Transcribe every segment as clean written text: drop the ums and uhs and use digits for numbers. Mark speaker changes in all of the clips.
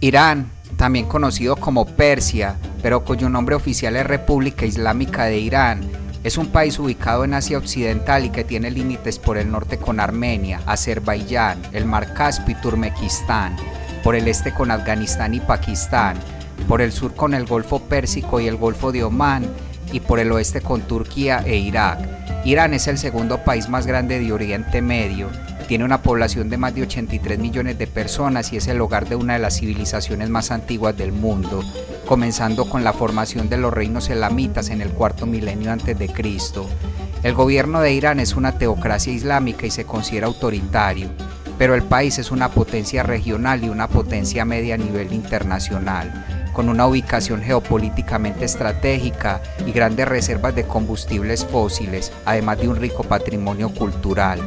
Speaker 1: Irán, también conocido como Persia, pero cuyo nombre oficial es República Islámica de Irán, es un país ubicado en Asia Occidental y que tiene límites por el norte con Armenia, Azerbaiyán, el Mar Caspio y Turkmenistán, por el este con Afganistán y Pakistán, por el sur con el Golfo Pérsico y el Golfo de Omán, y por el oeste con Turquía e Irak. Irán es el segundo país más grande de Oriente Medio, tiene una población de más de 83 millones de personas y es el hogar de una de las civilizaciones más antiguas del mundo, comenzando con la formación de los reinos elamitas en el cuarto milenio antes de Cristo. El gobierno de Irán es una teocracia islámica y se considera autoritario, pero el país es una potencia regional y una potencia media a nivel internacional, con una ubicación geopolíticamente estratégica y grandes reservas de combustibles fósiles, además de un rico patrimonio cultural.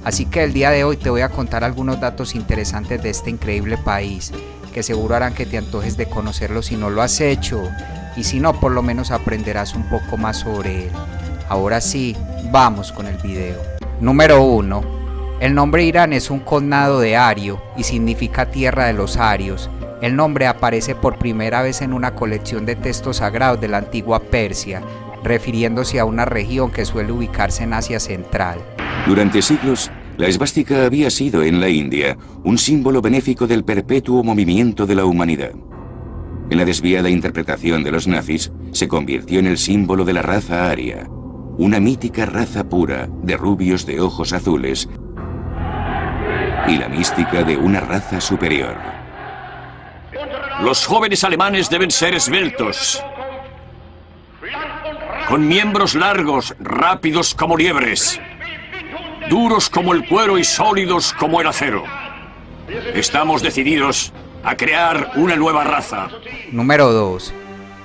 Speaker 1: Así que el día de hoy te voy a contar algunos datos interesantes de este increíble país, que seguro harán que te antojes de conocerlo si no lo has hecho, y si no, por lo menos aprenderás un poco más sobre él. Ahora sí, vamos con el video. Número 1. El nombre Irán es un cognado de ario y significa tierra de los arios. El nombre aparece por primera vez en una colección de textos sagrados de la antigua Persia, refiriéndose a una región que suele ubicarse en Asia Central.
Speaker 2: Durante siglos, la esvástica había sido en la India un símbolo benéfico del perpetuo movimiento de la humanidad. En la desviada interpretación de los nazis, se convirtió en el símbolo de la raza aria, una mítica raza pura de rubios de ojos azules y la mística de una raza superior.
Speaker 3: Los jóvenes alemanes deben ser esbeltos, con miembros largos, rápidos como liebres, duros como el cuero y sólidos como el acero. Estamos decididos a crear una nueva raza.
Speaker 1: Número 2.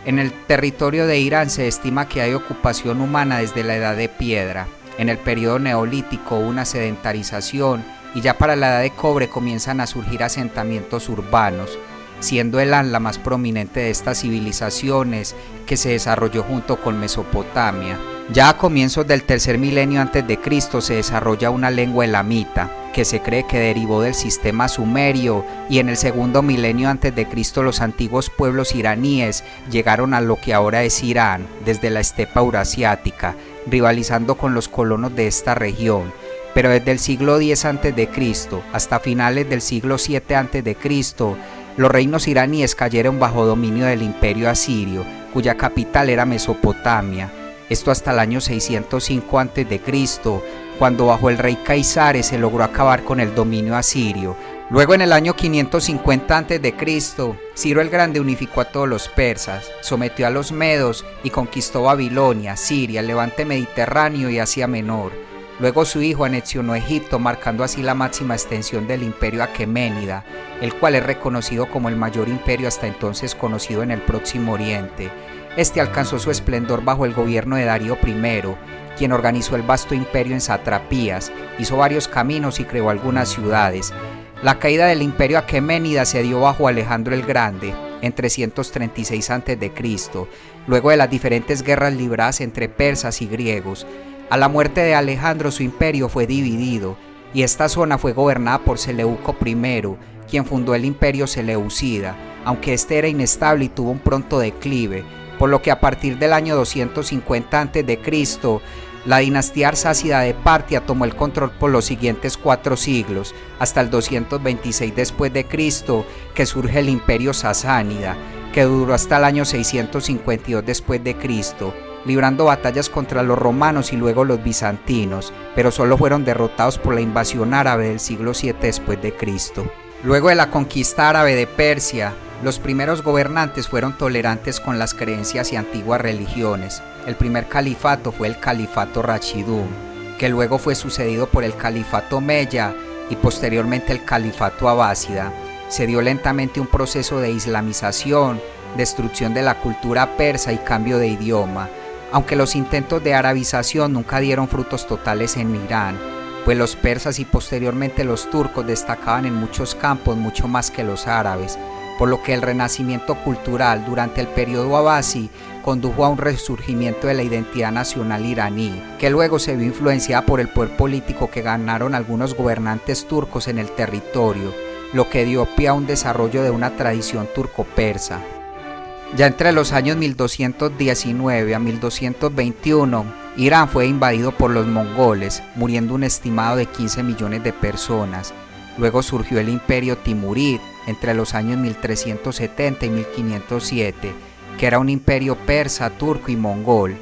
Speaker 1: En el territorio de Irán se estima que hay ocupación humana desde la Edad de Piedra. En el periodo neolítico hubo una sedentarización y ya para la Edad de Cobre comienzan a surgir asentamientos urbanos, siendo Elán la más prominente de estas civilizaciones que se desarrolló junto con Mesopotamia. Ya a comienzos del tercer milenio antes de Cristo se desarrolla una lengua elamita, que se cree que derivó del sistema sumerio, y en el segundo milenio antes de Cristo los antiguos pueblos iraníes llegaron a lo que ahora es Irán, desde la estepa eurasiática, rivalizando con los colonos de esta región. Pero desde el siglo X antes de Cristo hasta finales del siglo VII antes de Cristo, los reinos iraníes cayeron bajo dominio del imperio asirio, cuya capital era Mesopotamia. Esto hasta el año 605 a.C., cuando bajo el rey Caisares se logró acabar con el dominio asirio. Luego en el año 550 a.C., Ciro el Grande unificó a todos los persas, sometió a los medos y conquistó Babilonia, Siria, el levante mediterráneo y Asia Menor. Luego su hijo anexionó Egipto, marcando así la máxima extensión del imperio aqueménida, el cual es reconocido como el mayor imperio hasta entonces conocido en el Próximo Oriente. Este alcanzó su esplendor bajo el gobierno de Darío I, quien organizó el vasto imperio en satrapías, hizo varios caminos y creó algunas ciudades. La caída del imperio aqueménida se dio bajo Alejandro el Grande, en 336 a.C., luego de las diferentes guerras libradas entre persas y griegos. A la muerte de Alejandro su imperio fue dividido, y esta zona fue gobernada por Seleuco I, quien fundó el imperio seleucida, aunque este era inestable y tuvo un pronto declive, por lo que a partir del año 250 a.C., la dinastía arsácida de Partia tomó el control por los siguientes 4 siglos, hasta el 226 después de Cristo, que surge el imperio sasánida, que duró hasta el año 652 después de Cristo, librando batallas contra los romanos y luego los bizantinos, pero solo fueron derrotados por la invasión árabe del siglo VII después de Cristo. Luego de la conquista árabe de Persia, los primeros gobernantes fueron tolerantes con las creencias y antiguas religiones. El primer califato fue el califato Rashidun, que luego fue sucedido por el califato Omeya y posteriormente el califato Abásida. Se dio lentamente un proceso de islamización, destrucción de la cultura persa y cambio de idioma, aunque los intentos de arabización nunca dieron frutos totales en Irán, pues los persas y posteriormente los turcos destacaban en muchos campos mucho más que los árabes, por lo que el renacimiento cultural durante el periodo abasí condujo a un resurgimiento de la identidad nacional iraní, que luego se vio influenciada por el poder político que ganaron algunos gobernantes turcos en el territorio, lo que dio pie a un desarrollo de una tradición turco-persa. Ya entre los años 1219 a 1221, Irán fue invadido por los mongoles, muriendo un estimado de 15 millones de personas. Luego surgió el imperio timurid entre los años 1370 y 1507, que era un imperio persa, turco y mongol.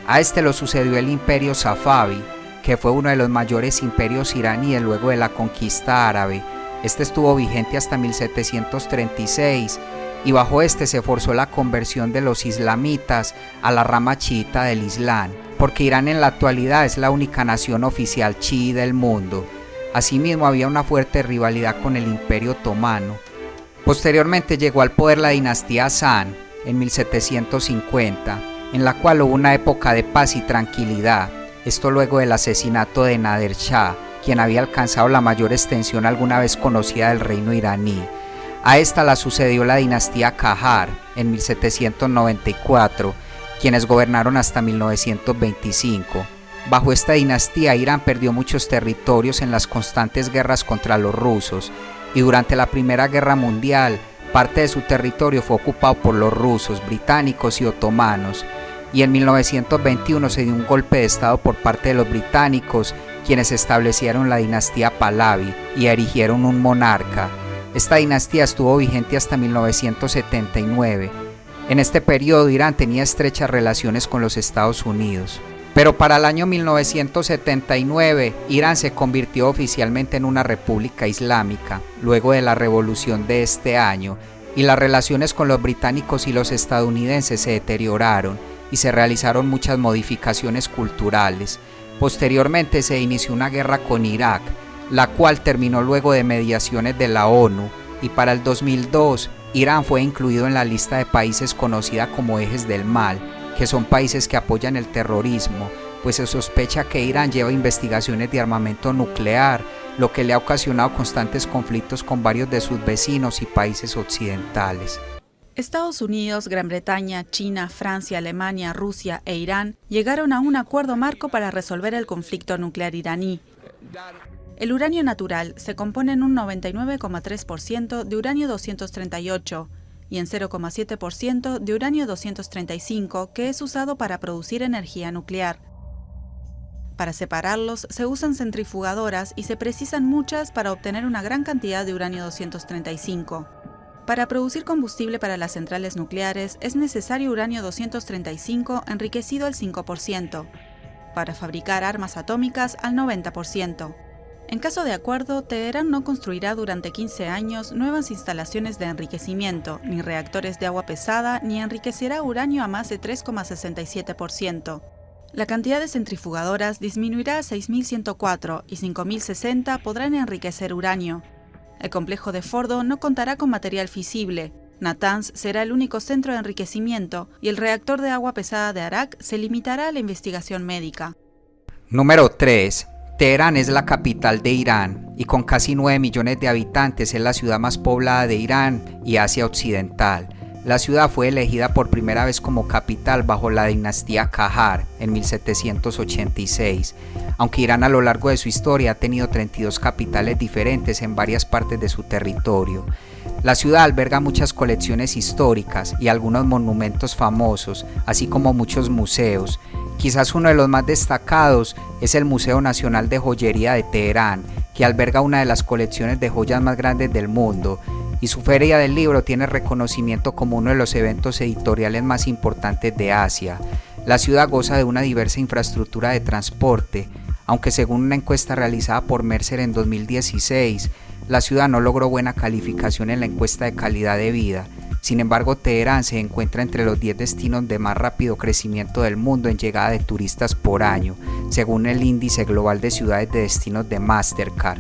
Speaker 1: A este lo sucedió el imperio Safavi, que fue uno de los mayores imperios iraníes luego de la conquista árabe. Este estuvo vigente hasta 1736 y bajo este se forzó la conversión de los islamitas a la rama chiita del Islam, porque Irán en la actualidad es la única nación oficial chií del mundo. Asimismo había una fuerte rivalidad con el Imperio Otomano. Posteriormente llegó al poder la dinastía Zand en 1750, en la cual hubo una época de paz y tranquilidad, esto luego del asesinato de Nader Shah, quien había alcanzado la mayor extensión alguna vez conocida del reino iraní. A esta la sucedió la dinastía Qajar en 1794, quienes gobernaron hasta 1925. Bajo esta dinastía, Irán perdió muchos territorios en las constantes guerras contra los rusos, y durante la Primera Guerra Mundial, parte de su territorio fue ocupado por los rusos, británicos y otomanos, y en 1921 se dio un golpe de estado por parte de los británicos, quienes establecieron la dinastía Pahlavi y erigieron un monarca. Esta dinastía estuvo vigente hasta 1979. En este periodo Irán tenía estrechas relaciones con los Estados Unidos. Pero para el año 1979, Irán se convirtió oficialmente en una república islámica, luego de la revolución de este año, y las relaciones con los británicos y los estadounidenses se deterioraron y se realizaron muchas modificaciones culturales. Posteriormente se inició una guerra con Irak, la cual terminó luego de mediaciones de la ONU, y para el 2002, Irán fue incluido en la lista de países conocida como ejes del mal, que son países que apoyan el terrorismo, pues se sospecha que Irán lleva investigaciones de armamento nuclear, lo que le ha ocasionado constantes conflictos con varios de sus vecinos y países occidentales.
Speaker 4: Estados Unidos, Gran Bretaña, China, Francia, Alemania, Rusia e Irán llegaron a un acuerdo marco para resolver el conflicto nuclear iraní. El uranio natural se compone en un 99,3% de uranio 238 y en 0,7% de uranio 235, que es usado para producir energía nuclear. Para separarlos se usan centrifugadoras y se precisan muchas para obtener una gran cantidad de uranio 235. Para producir combustible para las centrales nucleares es necesario uranio 235 enriquecido al 5%, para fabricar armas atómicas al 90%. En caso de acuerdo, Teherán no construirá durante 15 años nuevas instalaciones de enriquecimiento, ni reactores de agua pesada, ni enriquecerá uranio a más de 3,67%. La cantidad de centrifugadoras disminuirá a 6.104 y 5.060 podrán enriquecer uranio. El complejo de Fordo no contará con material fisible. Natanz será el único centro de enriquecimiento y el reactor de agua pesada de Arak se limitará a la investigación médica.
Speaker 1: Número 3. Teherán es la capital de Irán y con casi 9 millones de habitantes es la ciudad más poblada de Irán y Asia Occidental. La ciudad fue elegida por primera vez como capital bajo la dinastía Qajar en 1786, aunque Irán a lo largo de su historia ha tenido 32 capitales diferentes en varias partes de su territorio. La ciudad alberga muchas colecciones históricas y algunos monumentos famosos, así como muchos museos. Quizás uno de los más destacados es el Museo Nacional de Joyería de Teherán, que alberga una de las colecciones de joyas más grandes del mundo, y su Feria del Libro tiene reconocimiento como uno de los eventos editoriales más importantes de Asia. La ciudad goza de una diversa infraestructura de transporte, aunque según una encuesta realizada por Mercer en 2016, la ciudad no logró buena calificación en la encuesta de calidad de vida. Sin embargo, Teherán se encuentra entre los 10 destinos de más rápido crecimiento del mundo en llegada de turistas por año, según el índice global de ciudades de destinos de Mastercard.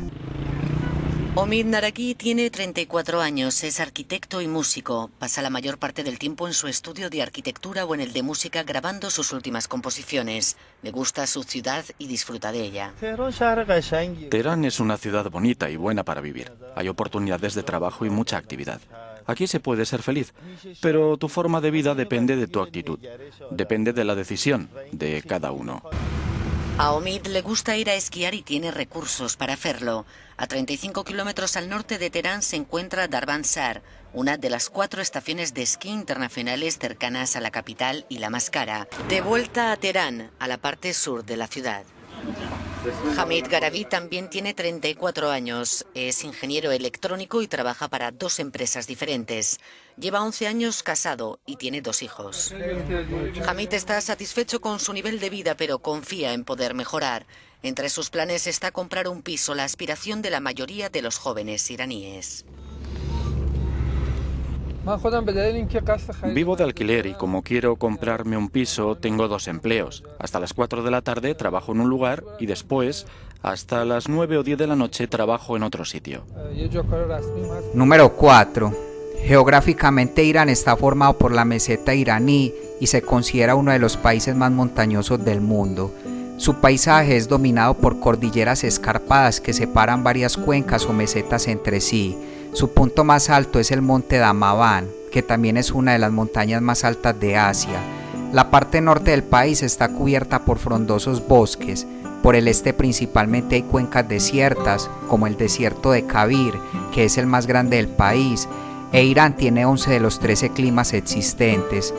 Speaker 5: Omid Naraki tiene 34 años, es arquitecto y músico. Pasa la mayor parte del tiempo en su estudio de arquitectura o en el de música grabando sus últimas composiciones. Le gusta su ciudad y disfruta de ella.
Speaker 6: Teherán es una ciudad bonita y buena para vivir. Hay oportunidades de trabajo y mucha actividad. Aquí se puede ser feliz, pero tu forma de vida depende de tu actitud. Depende de la decisión de cada uno.
Speaker 5: A Omid le gusta ir a esquiar y tiene recursos para hacerlo. A 35 kilómetros al norte de Teherán se encuentra Darbansar, una de las 4 estaciones de esquí internacionales cercanas a la capital y la más cara. De vuelta a Teherán, a la parte sur de la ciudad. Hamid Garavi también tiene 34 años, es ingeniero electrónico y trabaja para 2 empresas diferentes. Lleva 11 años casado y tiene 2 hijos. Hamid está satisfecho con su nivel de vida, pero confía en poder mejorar. Entre sus planes está comprar un piso, la aspiración de la mayoría de los jóvenes iraníes.
Speaker 6: Vivo de alquiler y como quiero comprarme un piso, tengo 2 empleos. Hasta las 4 de la tarde trabajo en un lugar y después, hasta las 9 o 10 de la noche, trabajo en otro sitio.
Speaker 1: Número 4. Geográficamente Irán está formado por la meseta iraní y se considera uno de los países más montañosos del mundo. Su paisaje es dominado por cordilleras escarpadas que separan varias cuencas o mesetas entre sí. Su punto más alto es el monte Damavand, que también es una de las montañas más altas de Asia. La parte norte del país está cubierta por frondosos bosques. Por el este principalmente hay cuencas desiertas, como el desierto de Kabir, que es el más grande del país, e Irán tiene 11 de los 13 climas existentes.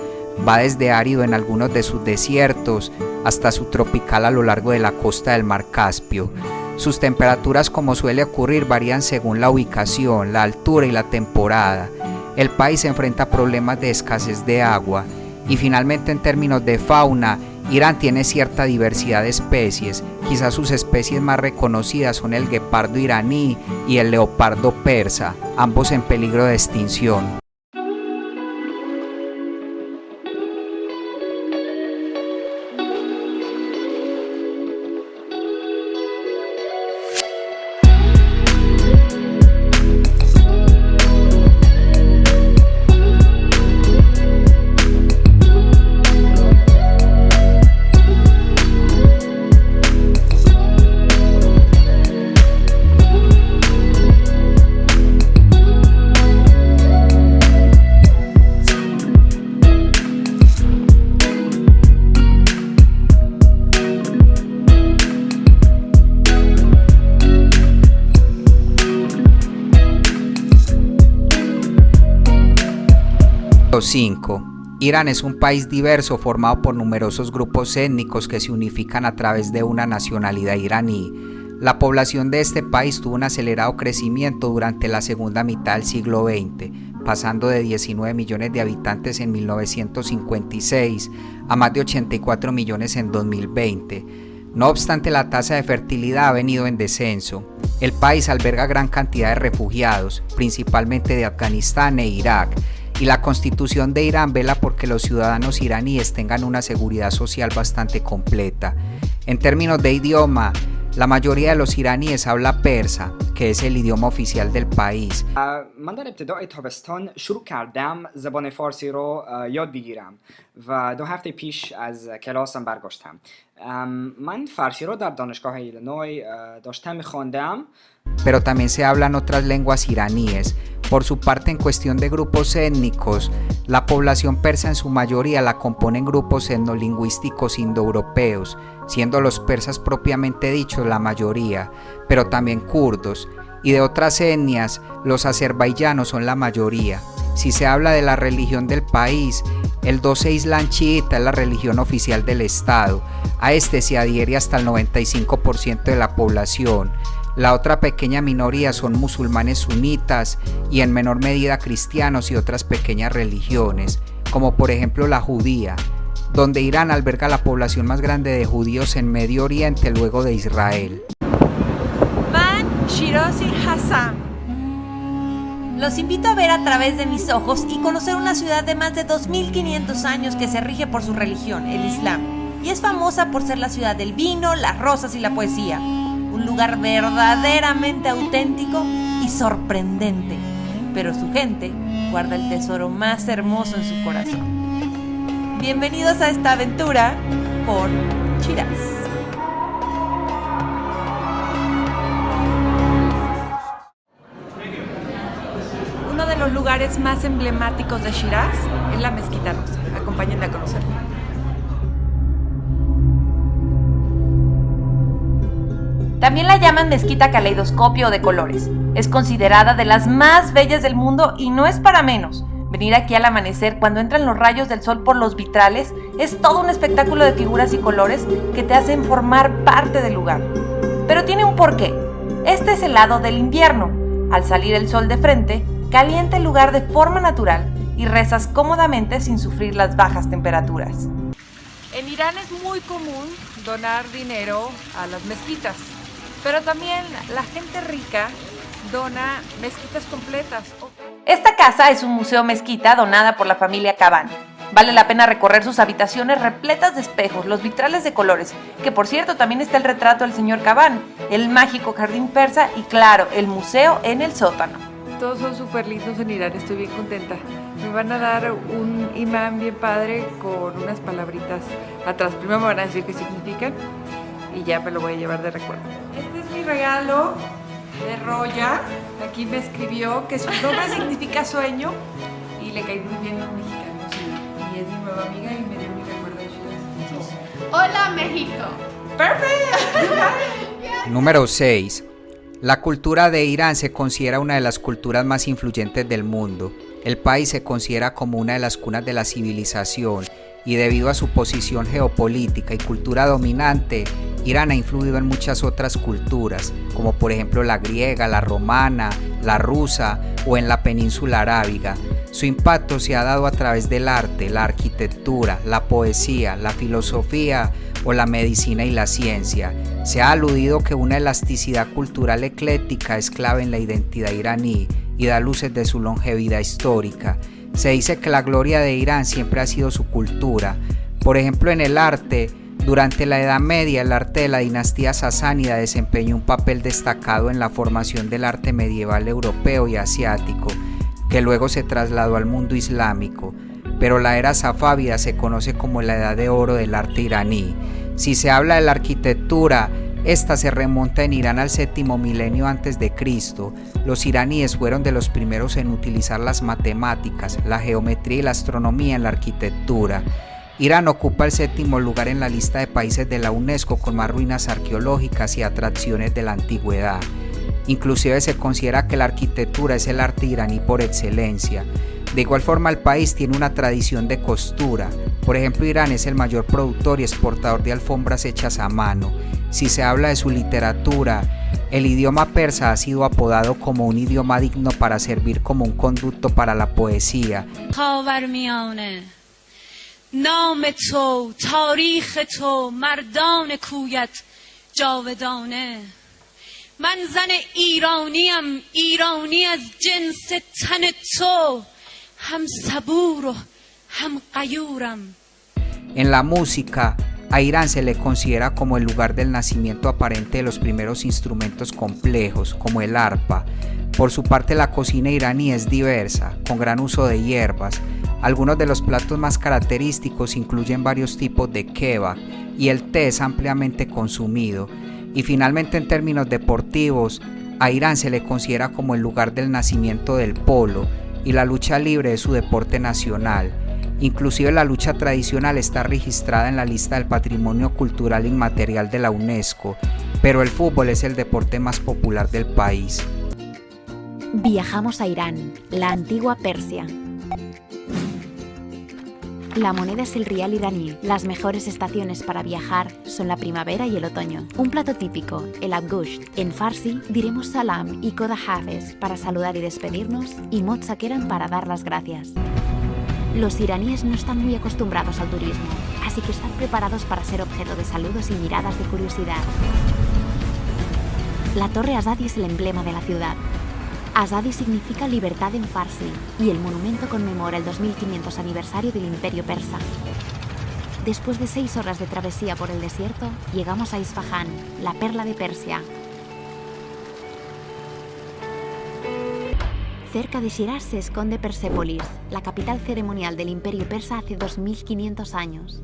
Speaker 1: Va desde árido en algunos de sus desiertos hasta subtropical a lo largo de la costa del Mar Caspio. Sus temperaturas, como suele ocurrir, varían según la ubicación, la altura y la temporada. El país enfrenta problemas de escasez de agua. Y finalmente, en términos de fauna, Irán tiene cierta diversidad de especies. Quizás sus especies más reconocidas son el guepardo iraní y el leopardo persa, ambos en peligro de extinción. Número 5. Irán es un país diverso formado por numerosos grupos étnicos que se unifican a través de una nacionalidad iraní. La población de este país tuvo un acelerado crecimiento durante la segunda mitad del siglo XX, pasando de 19 millones de habitantes en 1956 a más de 84 millones en 2020. No obstante, la tasa de fertilidad ha venido en descenso. El país alberga gran cantidad de refugiados, principalmente de Afganistán e Irak, y la Constitución de Irán vela porque los ciudadanos iraníes tengan una seguridad social bastante completa. En términos de idioma, la mayoría de los iraníes habla persa, que es el idioma oficial del país.
Speaker 7: من در ابتدای تابستان شروع کردم زبان فارسی رو یاد بگیرم و 2 هفته پیش از کلاسم برگشتم. من فارسی رو در دانشگاه ایلینوی داشتم می‌خواندم.
Speaker 1: Pero también se hablan otras lenguas iraníes. Por su parte, en cuestión de grupos étnicos, la población persa en su mayoría la componen grupos etnolingüísticos indoeuropeos, siendo los persas propiamente dichos la mayoría, pero también kurdos, y de otras etnias, los azerbaiyanos son la mayoría. Si se habla de la religión del país, el 12 Islam chiita es la religión oficial del Estado. A este se adhiere hasta el 95% de la población. La otra pequeña minoría son musulmanes sunitas y en menor medida cristianos y otras pequeñas religiones, como por ejemplo la judía, donde Irán alberga la población más grande de judíos en Medio Oriente luego de Israel.
Speaker 8: Man Shirazi Hassan. Los invito a ver a través de mis ojos y conocer una ciudad de más de 2500 años que se rige por su religión, el Islam, y es famosa por ser la ciudad del vino, las rosas y la poesía. Un lugar verdaderamente auténtico y sorprendente, pero su gente guarda el tesoro más hermoso en su corazón. Bienvenidos a esta aventura por Shiraz. Uno de los lugares más emblemáticos de Shiraz es la Mezquita Rosa. Acompáñenme a conocerla. También la llaman mezquita caleidoscopio o de colores. Es considerada de las más bellas del mundo y no es para menos. Venir aquí al amanecer cuando entran los rayos del sol por los vitrales es todo un espectáculo de figuras y colores que te hacen formar parte del lugar. Pero tiene un porqué. Este es el lado del invierno. Al salir el sol de frente, calienta el lugar de forma natural y rezas cómodamente sin sufrir las bajas temperaturas.
Speaker 9: En Irán es muy común donar dinero a las mezquitas, pero también la gente rica dona mezquitas completas.
Speaker 8: Esta casa es un museo mezquita donada por la familia Kaban. Vale la pena recorrer sus habitaciones repletas de espejos, los vitrales de colores, que por cierto también está el retrato del señor Kaban, el mágico jardín persa y claro, el museo en el sótano.
Speaker 9: Todos son súper lindos en Irán, estoy bien contenta. Me van a dar un imán bien padre con unas palabritas atrás. Primero me van a decir qué significan y ya me lo voy a llevar de recuerdo. Este es mi regalo de Roya. Aquí me escribió que su nombre significa sueño y le caí muy bien a los mexicanos. Y es mi nueva amiga y me dio mi recuerdo de Ciudad.
Speaker 10: Hola, México.
Speaker 9: ¡Perfecto!
Speaker 1: Número 6. La cultura de Irán se considera una de las culturas más influyentes del mundo. El país se considera como una de las cunas de la civilización y debido a su posición geopolítica y cultura dominante, Irán ha influido en muchas otras culturas, como por ejemplo la griega, la romana, la rusa o en la península arábiga. Su impacto se ha dado a través del arte, la arquitectura, la poesía, la filosofía o la medicina y la ciencia. Se ha aludido que una elasticidad cultural ecléctica es clave en la identidad iraní y da luces de su longevidad histórica. Se dice que la gloria de Irán siempre ha sido su cultura. Por ejemplo, en el arte, durante la Edad Media, el arte de la dinastía sasánida desempeñó un papel destacado en la formación del arte medieval europeo y asiático, que luego se trasladó al mundo islámico. Pero la era safávida se conoce como la Edad de Oro del arte iraní. Si se habla de la arquitectura, esta se remonta en Irán al séptimo milenio antes de Cristo. Los iraníes fueron de los primeros en utilizar las matemáticas, la geometría y la astronomía en la arquitectura. Irán ocupa el séptimo lugar en la lista de países de la UNESCO con más ruinas arqueológicas y atracciones de la antigüedad. Inclusive se considera que la arquitectura es el arte iraní por excelencia. De igual forma, el país tiene una tradición de costura. Por ejemplo, Irán es el mayor productor y exportador de alfombras hechas a mano. Si se habla de su literatura, el idioma persa ha sido apodado como un idioma digno para servir como un conducto para la poesía. En la música, a Irán se le considera como el lugar del nacimiento aparente de los primeros instrumentos complejos, como el arpa. Por su parte, la cocina iraní es diversa, con gran uso de hierbas. Algunos de los platos más característicos incluyen varios tipos de kebab y el té es ampliamente consumido. Y finalmente, en términos deportivos, a Irán se le considera como el lugar del nacimiento del polo y la lucha libre es su deporte nacional. Inclusive la lucha tradicional está registrada en la lista del Patrimonio Cultural Inmaterial de la UNESCO, pero el fútbol es el deporte más popular del país.
Speaker 11: Viajamos a Irán, la antigua Persia. La moneda es el rial iraní. Las mejores estaciones para viajar son la primavera y el otoño. Un plato típico, el abgusht. En farsi diremos salam y koda hafez para saludar y despedirnos y motzakeran para dar las gracias. Los iraníes no están muy acostumbrados al turismo, así que están preparados para ser objeto de saludos y miradas de curiosidad. La Torre Azadi es el emblema de la ciudad. Azadi significa libertad en farsi y el monumento conmemora el 2500 aniversario del Imperio Persa. Después de 6 horas de travesía por el desierto, llegamos a Isfahán, la perla de Persia. Cerca de Shiraz se esconde Persépolis, la capital ceremonial del Imperio Persa hace 2500 años.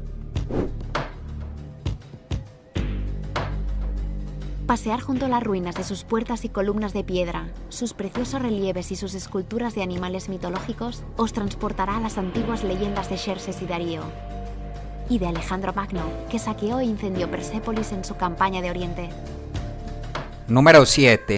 Speaker 11: Pasear junto a las ruinas de sus puertas y columnas de piedra, sus preciosos relieves y sus esculturas de animales mitológicos os transportará a las antiguas leyendas de Xerxes y Darío y de Alejandro Magno, que saqueó e incendió Persépolis en su campaña de Oriente.
Speaker 1: Número 7.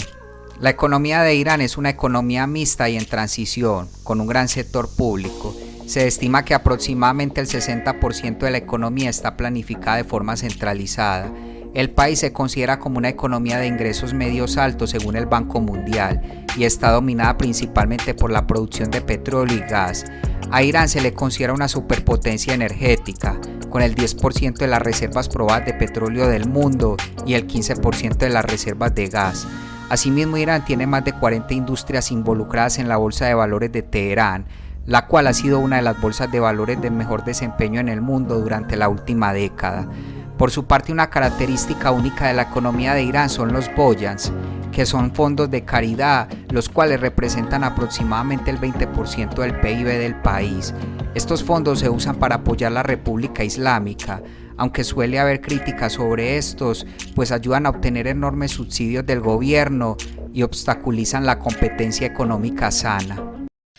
Speaker 1: La economía de Irán es una economía mixta y en transición, con un gran sector público. Se estima que aproximadamente el 60% de la economía está planificada de forma centralizada. El país se considera como una economía de ingresos medios altos según el Banco Mundial y está dominada principalmente por la producción de petróleo y gas. A Irán se le considera una superpotencia energética, con el 10% de las reservas probadas de petróleo del mundo y el 15% de las reservas de gas. Asimismo, Irán tiene más de 40 industrias involucradas en la Bolsa de Valores de Teherán, la cual ha sido una de las bolsas de valores de mejor desempeño en el mundo durante la última década. Por su parte, una característica única de la economía de Irán son los boyans, que son fondos de caridad, los cuales representan aproximadamente el 20% del PIB del país. Estos fondos se usan para apoyar la República Islámica, aunque suele haber críticas sobre estos, pues ayudan a obtener enormes subsidios del gobierno y obstaculizan la competencia económica sana.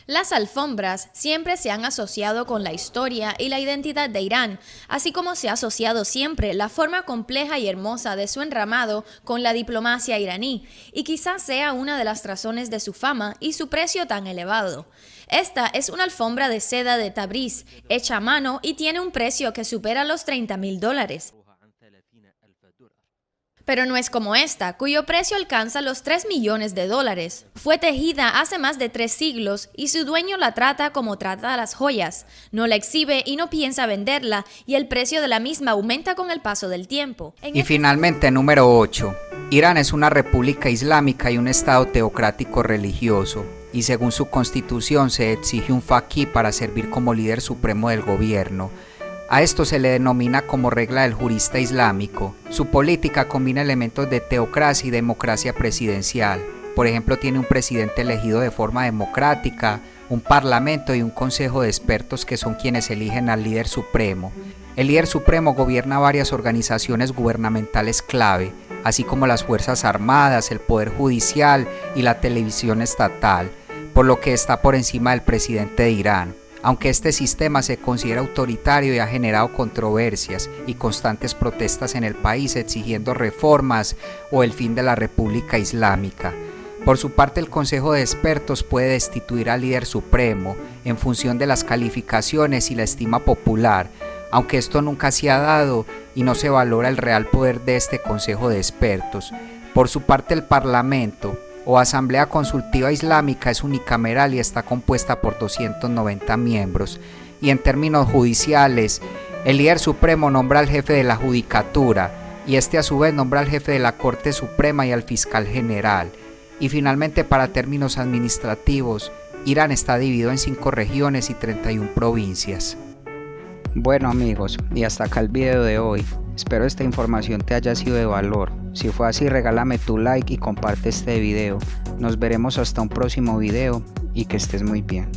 Speaker 10: Las alfombras siempre se han asociado con la historia y la identidad de Irán, así como se ha asociado siempre la forma compleja y hermosa de su enramado con la diplomacia iraní, y quizás sea una de las razones de su fama y su precio tan elevado. Esta es una alfombra de seda de Tabriz, hecha a mano y tiene un precio que supera los $30,000. Pero no es como esta, cuyo precio alcanza los $3 millones. Fue tejida hace más de 3 siglos y su dueño la trata como trata a las joyas. No la exhibe y no piensa venderla, y el precio de la misma aumenta con el paso del tiempo.
Speaker 1: Y finalmente, número 8. Irán es una república islámica y un estado teocrático religioso, y según su constitución se exige un faquí para servir como líder supremo del gobierno. A esto se le denomina como regla del jurista islámico. Su política combina elementos de teocracia y democracia presidencial. Por ejemplo, tiene un presidente elegido de forma democrática, un parlamento y un consejo de expertos que son quienes eligen al líder supremo. El líder supremo gobierna varias organizaciones gubernamentales clave, así como las Fuerzas Armadas, el Poder Judicial y la televisión estatal, por lo que está por encima del presidente de Irán. Aunque este sistema se considera autoritario y ha generado controversias y constantes protestas en el país exigiendo reformas o el fin de la República Islámica. Por su parte, el Consejo de Expertos puede destituir al líder supremo en función de las calificaciones y la estima popular, aunque esto nunca se ha dado y no se valora el real poder de este Consejo de Expertos. Por su parte, el Parlamento o Asamblea Consultiva Islámica es unicameral y está compuesta por 290 miembros. Y en términos judiciales, el líder supremo nombra al jefe de la judicatura y este a su vez nombra al jefe de la Corte Suprema y al fiscal general. Y finalmente, para términos administrativos, Irán está dividido en 5 regiones y 31 provincias. Bueno amigos, y hasta acá el video de hoy. Espero esta información te haya sido de valor. Si fue así, regálame tu like y comparte este video. Nos veremos hasta un próximo video y que estés muy bien.